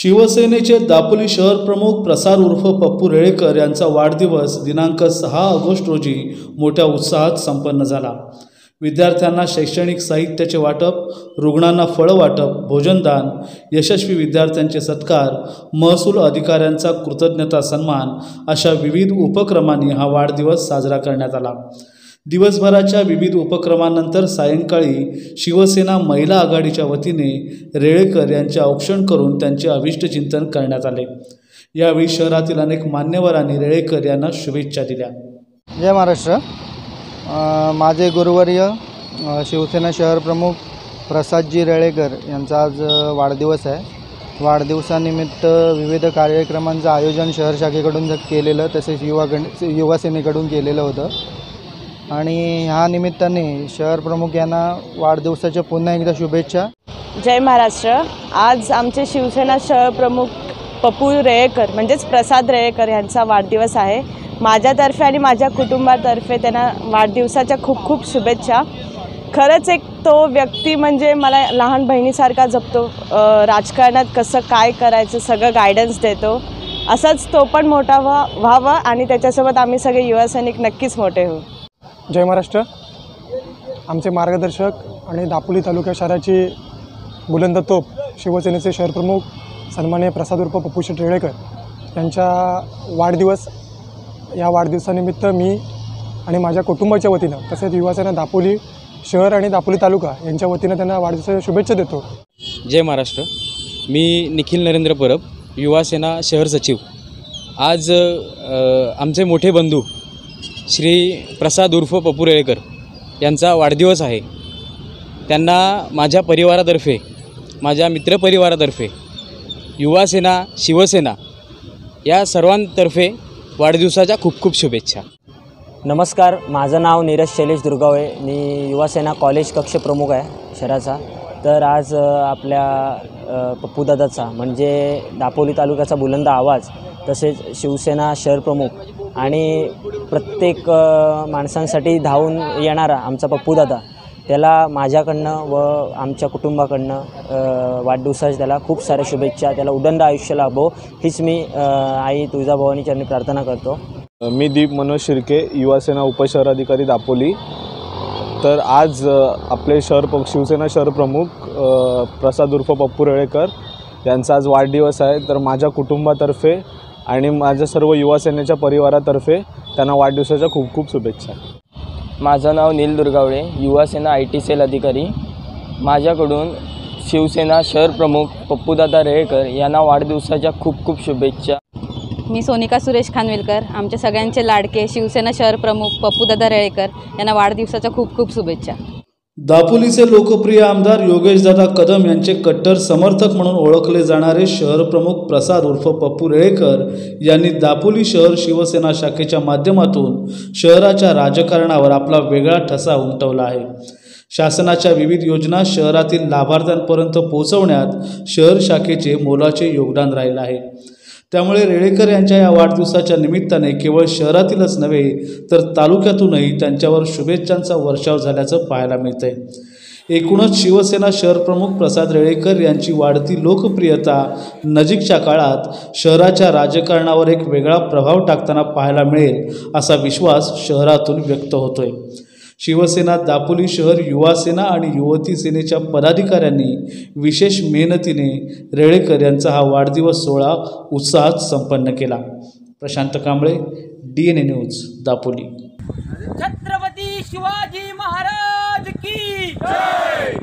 शिवसेनेचे दापोली शहर प्रमुख प्रसाद उर्फ पप्पू रेळेकर यांचा वाढदिवस दिनांक 6 ऑगस्ट रोजी मोठ्या उत्साहात संपन्न झाला। विद्यार्थ्यांना शैक्षणिक साहित्याचे वाटप, रुग्णांना फळं वाटप, भोजनदान, यशस्वी विद्यार्थ्यांचे सत्कार, महसूल अधिकाऱ्यांचा कृतज्ञता सन्मान अशा विविध उपक्रमांनी हा वाढदिवस साजरा करण्यात आला। दिवसभराच्या विविध उपक्रमांनंतर सायंकाळी शिवसेना महिला आघाडीच्या वतीने रेळेकर यांचे औक्षण करून त्यांचे अभिष्ट चिंतन करण्यात आले। यावेळी शहरातील अनेक मान्यवरांनी रेळेकर यांना शुभेच्छा दिल्या। जय महाराष्ट्र। माझे गुरुवर्य शिवसेना शहर प्रमुख प्रसादजी रेळेकर यांचा आज वाढदिवस आहे। वाढदिवसानिमित्त विविध कार्यक्रमांचं आयोजन शहर शाखेकडून केलेलं, तसेच युवा सेनेकडून केलेलं होतं आणि ह्या निमित्ताने शहर प्रमुख यांना वाढदिवसाच्या पुन्हा एकदा शुभेच्छा। जय महाराष्ट्र। आज आमचे शिवसेना शहर प्रमुख पप्पू रेळेकर म्हणजेच प्रसाद रेळेकर यांचा वाढदिवस आहे। माझ्यातर्फे आणि माझ्या कुटुंबातर्फे त्यांना वाढदिवसाच्या खूप खूप शुभेच्छा। खरंच एक तो व्यक्ती म्हणजे मला लहान बहिणीसारखा जपतो, राजकारणात कसं काय करायचं सगळं गायडन्स देतो। असाच तो पण मोठा व्हावा आणि त्याच्यासोबत आम्ही सगळे युवा सैनिक नक्कीच मोठे होऊ। जय महाराष्ट्र। आमचे मार्गदर्शक आणि दापोली तालुका शहराची बुलंद तोप शिवसेनेचे शहर प्रमुख सन्माननीय प्रसाद उर्फ पप्पू रेळेकर यांचा वाढदिवस, या वाढदिवसानिमित्त मी आणि माझ्या कुटुंबाच्या वतीनं तसेच युवासेना दापोली शहर आणि दापोली तालुका यांच्या वतीनं त्यांना वाढदिवसाच्या शुभेच्छा देतो। जय महाराष्ट्र। मी निखिल नरेंद्र परब, युवासेना शहर सचिव। आज आमचे मोठे बंधू श्री प्रसाद उर्फ पप्पू रेळेकर यांचा वाढदिवस आहे। त्यांना माझ्या परिवारातर्फे, माझ्या मित्रपरिवारातर्फे, युवासेना, शिवसेना या सर्वांतर्फे वाढदिवसाच्या खूप खूप शुभेच्छा। नमस्कार, माझं नाव नीरज शैलेश दुर्गावळे, मी युवासेना कॉलेज कक्ष प्रमुख आहे शहराचा। तर आज आपल्या पप्पूदादाचा म्हणजे दापोली तालुक्याचा बुलंद आवाज, तसेच शिवसेना शहर प्रमुख आणि प्रत्येक माणसांसाठी धावून येणारा आमचा पप्पूदादा, त्याला माझ्याकडनं व आमच्या कुटुंबाकडनं वाढदिवसाच्या त्याला खूप साऱ्या शुभेच्छा। त्याला उदंड आयुष्य लाभो हीच मी आई तुळजाभवानी चरणी प्रार्थना करतो। मी दीप मनोज शिर्के, युवासेना उपशहराधिकारी दापोली। तर आज आपले शिवसेना शहर प्रमुख प्रसाद उर्फ पप्पू रेळेकर यांचा आज वाढदिवस आहे। तर माझ्या कुटुंबातर्फे आणि माझ्या सर्व युवासेनेच्या परिवारातर्फे त्यांना वाढदिवसाच्या खूप खूप शुभेच्छा। माझं नाव नील दुर्गावळे, युवासेना IT सेल अधिकारी। माझ्याकडून शिवसेना शहर प्रमुख पप्पूदादा रेळेकर यांना वाढदिवसाच्या खूप खूप शुभेच्छा। मी सोनिका सुरेश खानविलकर, आमच्या सगळ्यांचे लाडके शिवसेना शहर प्रमुख पप्पूदादा रेळेकर यांना वाढदिवसाच्या खूप खूप शुभेच्छा। दापोलीचे लोकप्रिय आमदार योगेशदादा कदम यांचे कट्टर समर्थक म्हणून ओळखले जाणारे शहर प्रमुख प्रसाद उर्फ पप्पू रेळेकर यांनी दापोली शहर शिवसेना शाखेच्या माध्यमातून शहराच्या राजकारणावर आपला वेगळा ठसा उमटवला आहे। शासनाच्या विविध योजना शहरातील लाभार्थ्यांपर्यंत पोहोचवण्यात शहर शाखेचे मोलाचे योगदान राहिले आहे। त्यामुळे रेळेकर यांच्या या वाढदिवसाच्या निमित्ताने केवळ शहरातीलच नव्हे तर तालुक्यातूनही त्यांच्यावर शुभेच्छांचा वर्षाव झाल्याचं पाहायला मिळतंय। एकूणच शिवसेना शहर प्रमुख प्रसाद रेळेकर यांची वाढती लोकप्रियता नजीकच्या काळात शहराच्या राजकारणावर एक वेगळा प्रभाव टाकताना पाहायला मिळेल असा विश्वास शहरातून व्यक्त होतोय। शिवसेना दापोली शहर युवासेना आणि युवती सेनेच्या पदाधिकाऱ्यांनी विशेष मेहनतीने रेळेकर यांचा हा वाढदिवस सोहळा उत्साहात संपन्न केला। Prashant Kamble, DNA news, Dapoli. छत्रपती शिवाजी महाराज की जय।